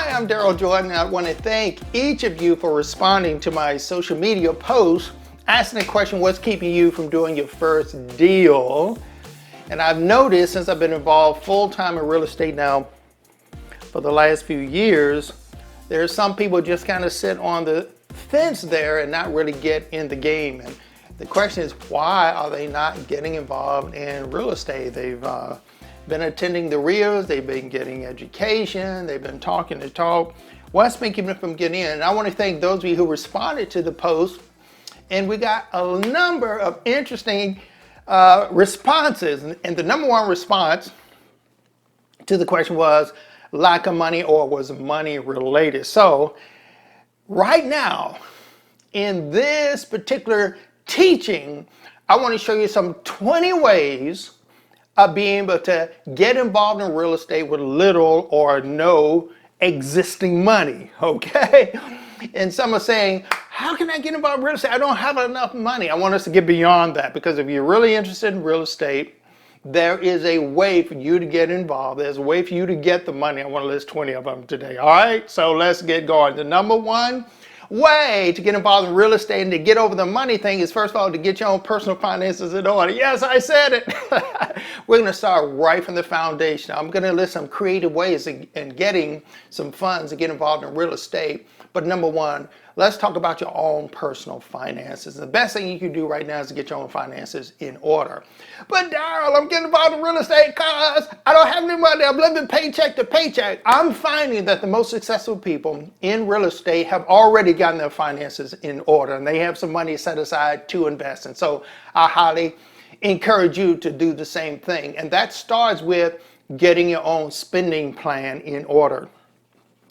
Hi, I'm Darrell Jordan. I want to thank each of you for responding to my social media posts, asking the question, what's keeping you from doing your first deal? And I've noticed since I've been involved full-time in real estate now for the last few years, there's some people just kind of sit on the fence there and not really get in the game. And the question is, why are they not getting involved in real estate? They've been attending the RIAs, they've been getting education, they've been talking the talk. What's been keeping them from getting in? And I want to thank those of you who responded to the post. And we got a number of interesting responses. And the number one response to the question was lack of money, or was money related. So right now, in this particular teaching, I want to show you some 20 ways of being able to get involved in real estate with little or no existing money, okay? And some are saying, how can I get involved in real estate? I don't have enough money. I want us to get beyond that, because if you're really interested in real estate, there is a way for you to get involved. There's a way for you to get the money. I want to list 20 of them today, all right? So let's get going. The number one way to get involved in real estate and to get over the money thing is, first of all, to get your own personal finances in order. Yes, I said it. We're going to start right from the foundation. I'm going to list some creative ways in getting some funds to get involved in real estate. But number one, let's talk about your own personal finances. The best thing you can do right now is to get your own finances in order. But Darrell, I'm getting involved in real estate because I don't have any money. I'm living paycheck to paycheck. I'm finding that the most successful people in real estate have already gotten their finances in order, and they have some money set aside to invest. And so I highly encourage you to do the same thing. And that starts with getting your own spending plan in order.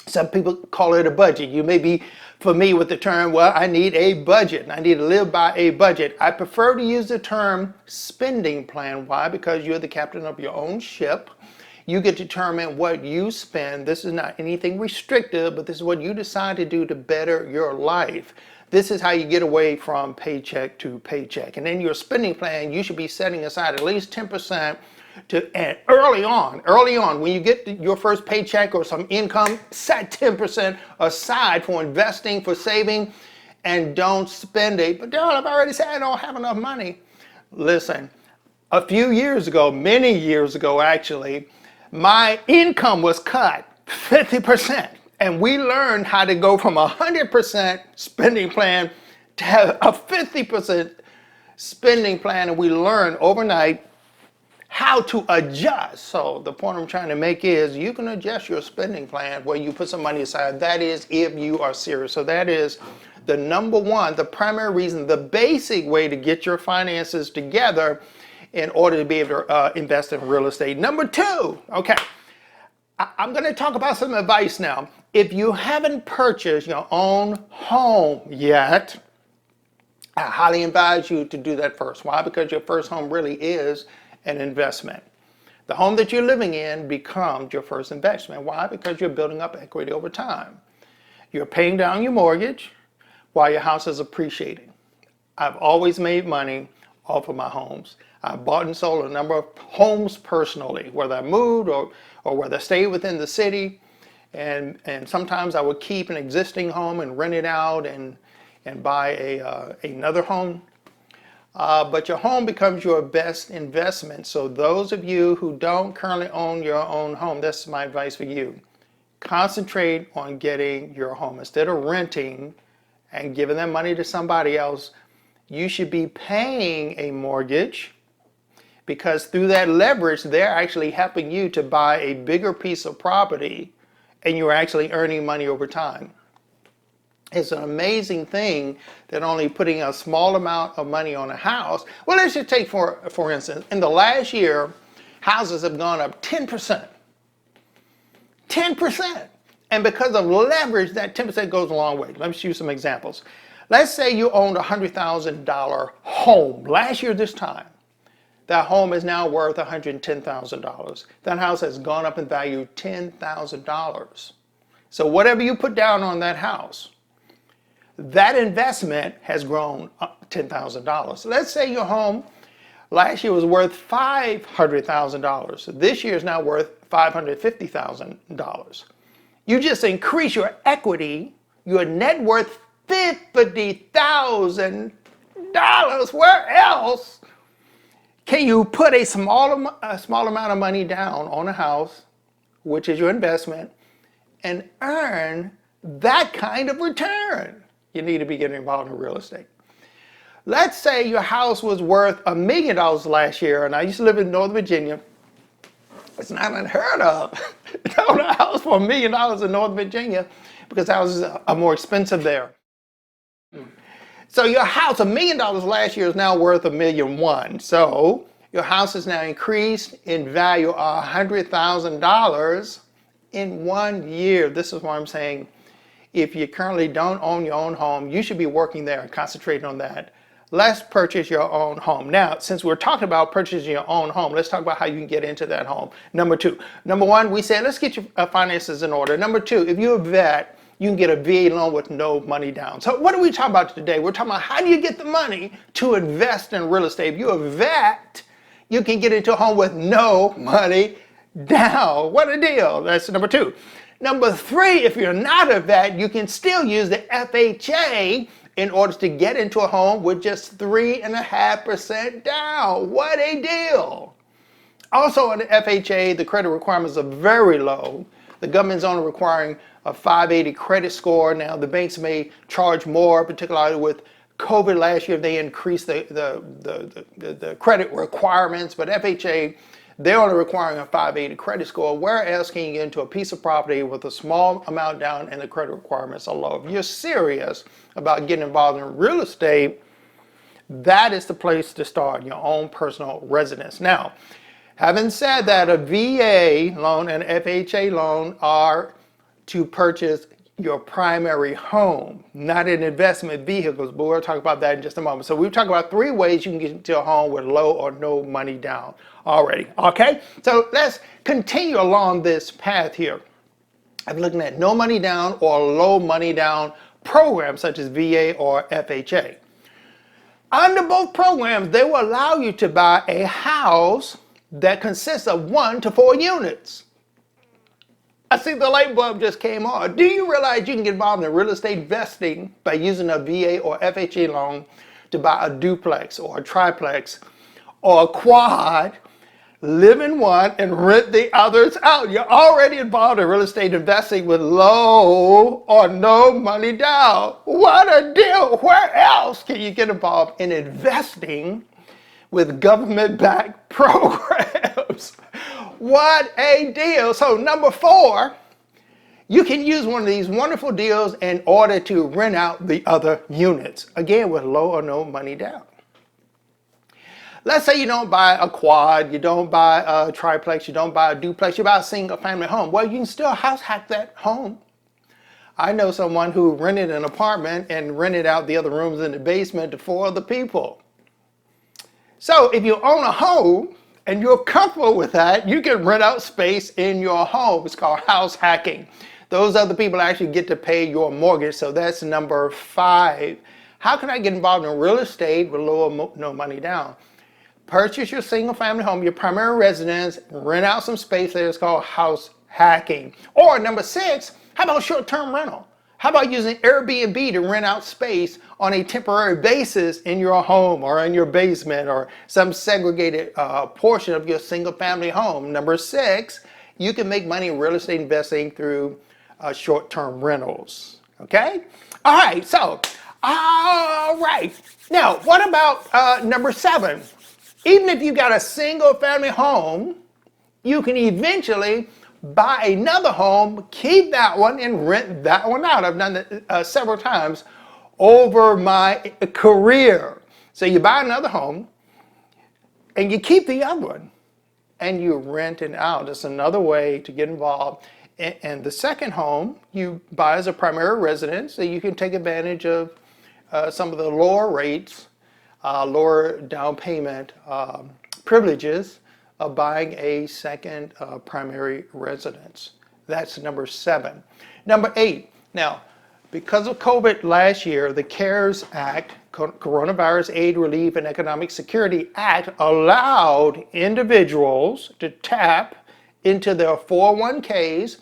Some people call it a budget. You may be familiar with the term, well, I need a budget and I need to live by a budget. I prefer to use the term spending plan. Why? Because you're the captain of your own ship. You get to determine what you spend. This is not anything restrictive, but this is what you decide to do to better your life. This is how you get away from paycheck to paycheck. And in your spending plan, you should be setting aside at least 10% and early on, when you get your first paycheck or some income, set 10% aside for investing, for saving, and don't spend it. But Darrell, I've already said I don't have enough money. Listen, a few years ago, many years ago actually, my income was cut 50%. And we learned how to go from a 100% spending plan to have a 50% spending plan. And we learned overnight how to adjust. So the point I'm trying to make is you can adjust your spending plan where you put some money aside. That is if you are serious. So that is the number one, the primary reason, the basic way to get your finances together in order to be able to invest in real estate. Number two, okay, I'm going to talk about some advice now. If you haven't purchased your own home yet, I highly advise you to do that first. Why? Because your first home really is an investment. The home that you're living in becomes your first investment. Why? Because you're building up equity over time. You're paying down your mortgage while your house is appreciating. I've always made money off of my homes. I've bought and sold a number of homes personally, whether I moved or whether I stayed within the city. And sometimes I would keep an existing home and rent it out and buy another home. But your home becomes your best investment. So those of you who don't currently own your own home, that's my advice for you. Concentrate on getting your home. Instead of renting and giving that money to somebody else, you should be paying a mortgage, because through that leverage, they're actually helping you to buy a bigger piece of property, and you're actually earning money over time. It's an amazing thing that only putting a small amount of money on a house. Well, let's just take for instance, in the last year, houses have gone up 10%. 10%. And because of leverage, that 10% goes a long way. Let me show you some examples. Let's say you owned a $100,000 home last year this time. That home is now worth $110,000. That house has gone up in value $10,000. So whatever you put down on that house, that investment has grown $10,000. Let's say your home last year was worth $500,000. This year is now worth $550,000. You just increase your equity, your net worth $50,000. Where else can you put a small amount of money down on a house, which is your investment, and earn that kind of return? You need to be getting involved in real estate. Let's say your house was worth $1 million last year, and I used to live in Northern Virginia. It's not unheard of to own a house for $1 million in Northern Virginia because houses are more expensive there. So your house, $1 million last year, is now worth $1.1 million. So your house has now increased in value $100,000 in 1 year. This is why I'm saying if you currently don't own your own home, you should be working there and concentrating on that. Let's purchase your own home. Now, since we're talking about purchasing your own home, let's talk about how you can get into that home. Number one, we said let's get your finances in order. Number two, if you're a vet, you can get a VA loan with no money down. So what are we talking about today? We're talking about how do you get the money to invest in real estate. If you're a vet, you can get into a home with no money down. What a deal. That's number two. Number three, if you're not a vet, you can still use the FHA in order to get into a home with just 3.5% down. What a deal. Also on the FHA, the credit requirements are very low. The government's only requiring a 580 credit score. Now the banks may charge more, particularly with COVID last year. They increased the credit requirements, but FHA, they're only requiring a 580 credit score. Where else can you get into a piece of property with a small amount down and the credit requirements are low? If you're serious about getting involved in real estate, that is the place to start, your own personal residence. Now, having said that, a VA loan and FHA loan are to purchase your primary home, not in investment vehicles, but we'll talk about that in just a moment. So we've talked about 3 ways you can get into a home with low or no money down already, okay? So let's continue along this path here. I'm looking at no money down or low money down programs such as VA or FHA. Under both programs, they will allow you to buy a house that consists of 1 to 4 units. I see the light bulb just came on. Do you realize you can get involved in real estate investing by using a VA or FHA loan to buy a duplex or a triplex or a quad, live in one and rent the others out? You're already involved in real estate investing with low or no money down. What a deal. Where else can you get involved in investing with government-backed programs? What a deal. So number 4, you can use one of these wonderful deals in order to rent out the other units, again with low or no money down. Let's say you don't buy a quad, you don't buy a triplex, you don't buy a duplex, you buy a single family home. Well, you can still house hack that home. I know someone who rented an apartment and rented out the other rooms in the basement to 4 other people. So if you own a home and you're comfortable with that, you can rent out space in your home. It's called house hacking. Those other people actually get to pay your mortgage. So that's number 5. How can I get involved in real estate with low or no money down? Purchase your single family home, your primary residence, rent out some space there. It's called house hacking. Or number 6, how about short-term rental? How about using Airbnb to rent out space on a temporary basis in your home or in your basement or some segregated portion of your single family home? Number 6, you can make money in real estate investing through short-term rentals. Okay? All right, so, all right. Now, what about number 7? Even if you got a single family home, you can eventually buy another home, keep that one, and rent that one out. I've done that several times over my career. So you buy another home, and you keep the other one, and you rent it out. It's another way to get involved. And the second home you buy as a primary residence, so you can take advantage of some of the lower rates, lower down payment privileges of buying a second primary residence. That's number 7. Number 8, now, because of COVID last year, the CARES Act, Coronavirus Aid, Relief, and Economic Security Act, allowed individuals to tap into their 401ks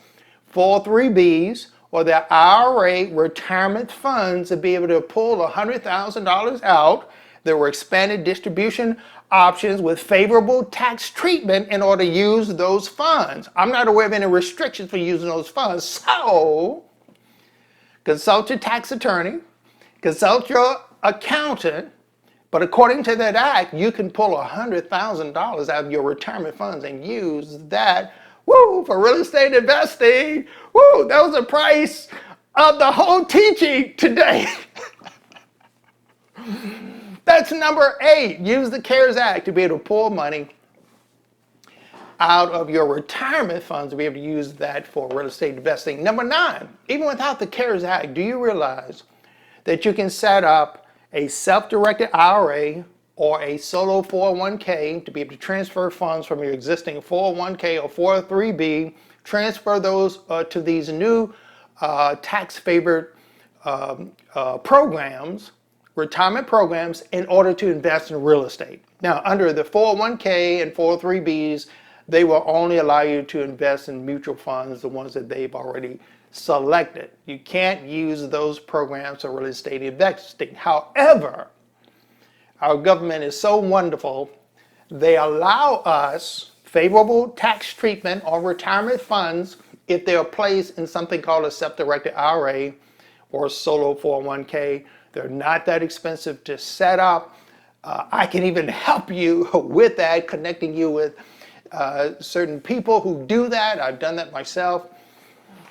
403Bs, or their IRA retirement funds to be able to pull $100,000 out. There were expanded distribution options with favorable tax treatment in order to use those funds. I'm not aware of any restrictions for using those funds. So consult your tax attorney, consult your accountant, but according to that act, you can pull $100,000 out of your retirement funds and use that, for real estate investing. That was the price of the whole teaching today. That's number 8. Use the CARES Act to be able to pull money out of your retirement funds to be able to use that for real estate investing. Number 9, even without the CARES Act, do you realize that you can set up a self-directed IRA or a solo 401k to be able to transfer funds from your existing 401k or 403b, transfer those to these new tax-favored programs, retirement programs, in order to invest in real estate. Now, under the 401k and 403bs, they will only allow you to invest in mutual funds, the ones that they've already selected. You can't use those programs for real estate investing. However, our government is so wonderful, they allow us favorable tax treatment on retirement funds if they are placed in something called a self-directed IRA or solo 401k. They're not that expensive to set up. I can even help you with that, connecting you with certain people who do that. I've done that myself.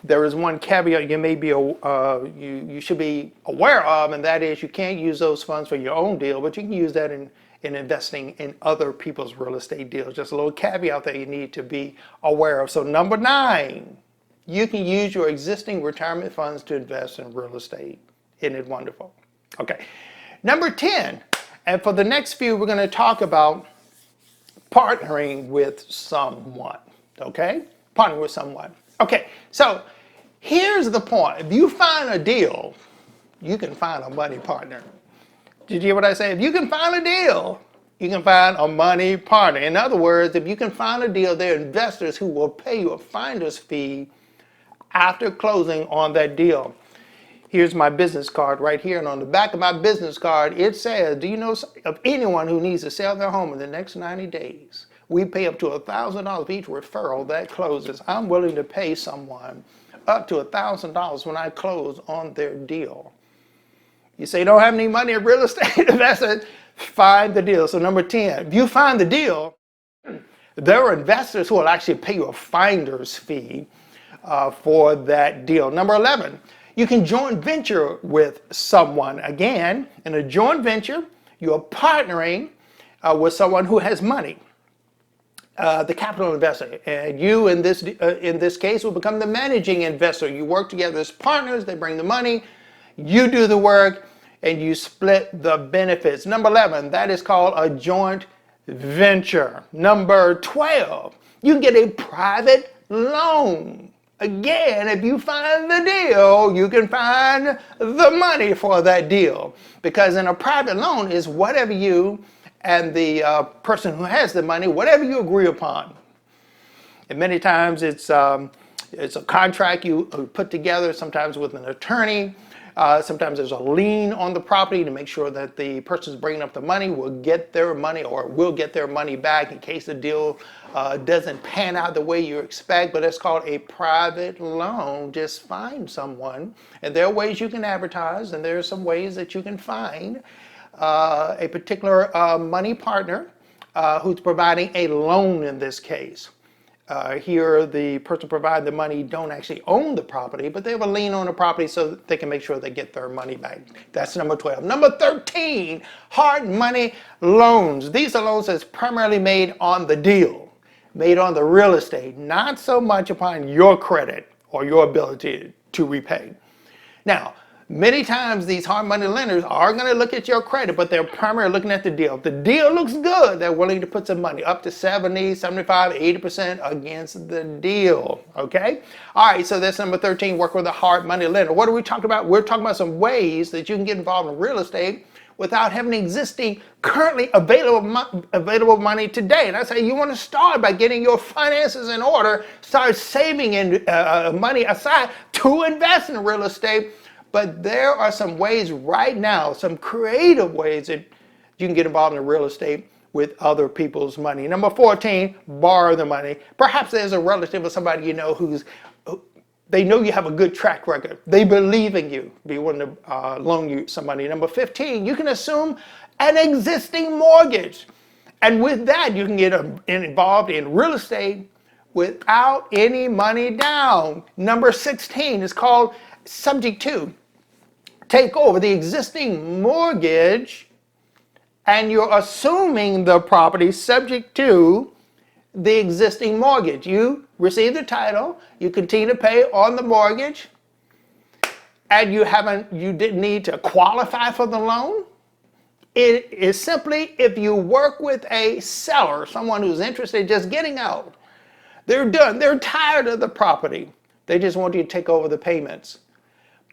There is one caveat you should be aware of, and that is you can't use those funds for your own deal, but you can use that in investing in other people's real estate deals. Just a little caveat that you need to be aware of. So number 9, you can use your existing retirement funds to invest in real estate. Isn't it wonderful? Okay. Number 10, and for the next few, we're going to talk about partnering with someone. Okay? Partnering with someone. Okay, so here's the point. If you find a deal, you can find a money partner. Did you hear what I said? If you can find a deal, you can find a money partner. In other words, if you can find a deal, there are investors who will pay you a finder's fee after closing on that deal. Here's my business card right here, and on the back of my business card, it says, do you know of anyone who needs to sell their home in the next 90 days? We pay up to $1,000 for each referral that closes. I'm willing to pay someone up to $1,000 when I close on their deal. You say you don't have any money in real estate investment, find the deal. So number 10, if you find the deal, there are investors who will actually pay you a finder's fee for that deal. Number 11, you can joint venture with someone. Again, in a joint venture, you're partnering with someone who has money. The capital investor, and you in this case will become the managing investor. You work together as partners. They bring the money, you do the work, and you split the benefits. Number 11, that is called a joint venture. Number 12, you can get a private loan. Again, if you find the deal, you can find the money for that deal, because in a private loan is whatever you and the person who has the money, whatever you agree upon. And many times it's a contract you put together, sometimes with an attorney. Sometimes there's a lien on the property to make sure that the person bringing up the money will get their money, or will get their money back in case the deal doesn't pan out the way you expect. But it's called a private loan. Just find someone, and there are ways you can advertise, and there are some ways that you can find a particular money partner who's providing a loan in this case. Here, the person providing the money don't actually own the property, but they have a lien on the property so that they can make sure they get their money back. That's number 12. Number 13, hard money loans. These are loans that's primarily made on the deal, made on the real estate, not so much upon your credit or your ability to repay. Now, many times these hard money lenders are going to look at your credit, but they're primarily looking at the deal. If the deal looks good, they're willing to put some money, up to 70, 75, 80% against the deal. Okay? All right, so that's number 13, work with a hard money lender. What are we talking about? We're talking about some ways that you can get involved in real estate without having existing currently available money today. And I say you want to start by getting your finances in order, start saving money aside to invest in real estate. But there are some ways right now, some creative ways that you can get involved in real estate with other people's money. Number 14, borrow the money. Perhaps there's a relative or somebody you know they know you have a good track record. They believe in you. Be willing to loan you some money. Number 15, you can assume an existing mortgage. And with that, you can get involved in real estate without any money down. Number 16 is called subject to. Take over the existing mortgage and you're assuming the property subject to the existing mortgage. You receive the title, you continue to pay on the mortgage, and you didn't need to qualify for the loan. It is simply if you work with a seller, someone who's interested in just getting out. They're done, they're tired of the property. They just want you to take over the payments.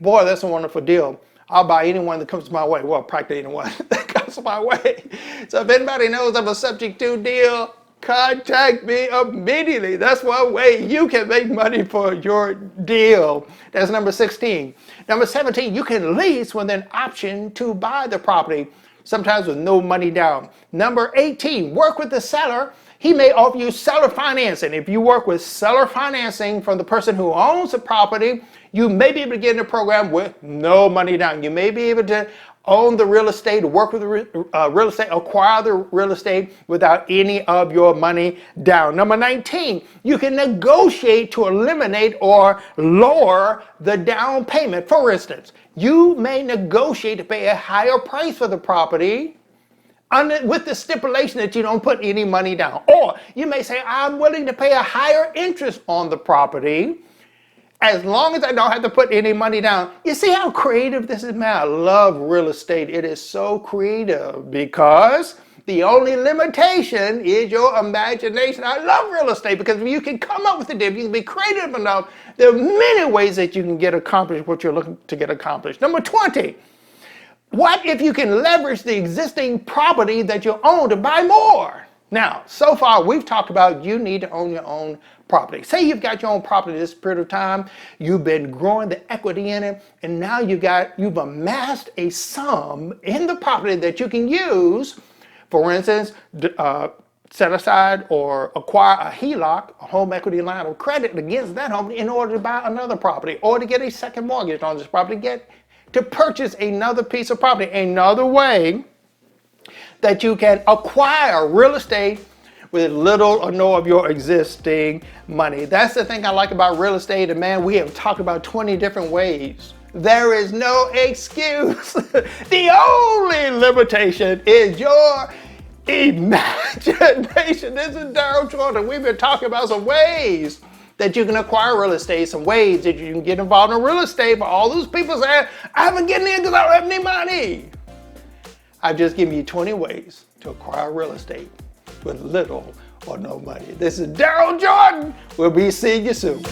Boy, that's a wonderful deal. I'll buy anyone that comes my way. Well, practically anyone that comes my way. So if anybody knows of a subject to deal, contact me immediately. That's one way you can make money for your deal. That's number 16. Number 17, you can lease with an option to buy the property, sometimes with no money down. Number 18, work with the seller. He may offer you seller financing. If you work with seller financing from the person who owns the property, you may be able to get in the program with no money down. You may be able to own the real estate, work with the real estate, acquire the real estate without any of your money down. Number 19, you can negotiate to eliminate or lower the down payment. For instance, you may negotiate to pay a higher price for the property with the stipulation that you don't put any money down. Or you may say, I'm willing to pay a higher interest on the property as long as I don't have to put any money down. You see how creative this is, man? I love real estate. It is so creative because the only limitation is your imagination. I love real estate because if you can come up with a deal, you can be creative enough, there are many ways that you can get accomplished what you're looking to get accomplished. Number 20, what if you can leverage the existing property that you own to buy more? Now, so far we've talked about you need to own your own property. Say you've got your own property this period of time, you've been growing the equity in it, and now you've amassed a sum in the property that you can use, for instance, set aside or acquire a HELOC, a home equity line of credit against that home in order to buy another property or to get a second mortgage on this property, to purchase another piece of property. Another way that you can acquire real estate with little or no of your existing money. That's the thing I like about real estate. And man, we have talked about 20 different ways. There is no excuse. The only limitation is your imagination. This is Darrell Jordan. We've been talking about some ways that you can acquire real estate, some ways that you can get involved in real estate. For all those people saying, I haven't getting in because I don't have any money. I've just given you 20 ways to acquire real estate with little or no money. This is Darrell Jordan. We'll be seeing you soon.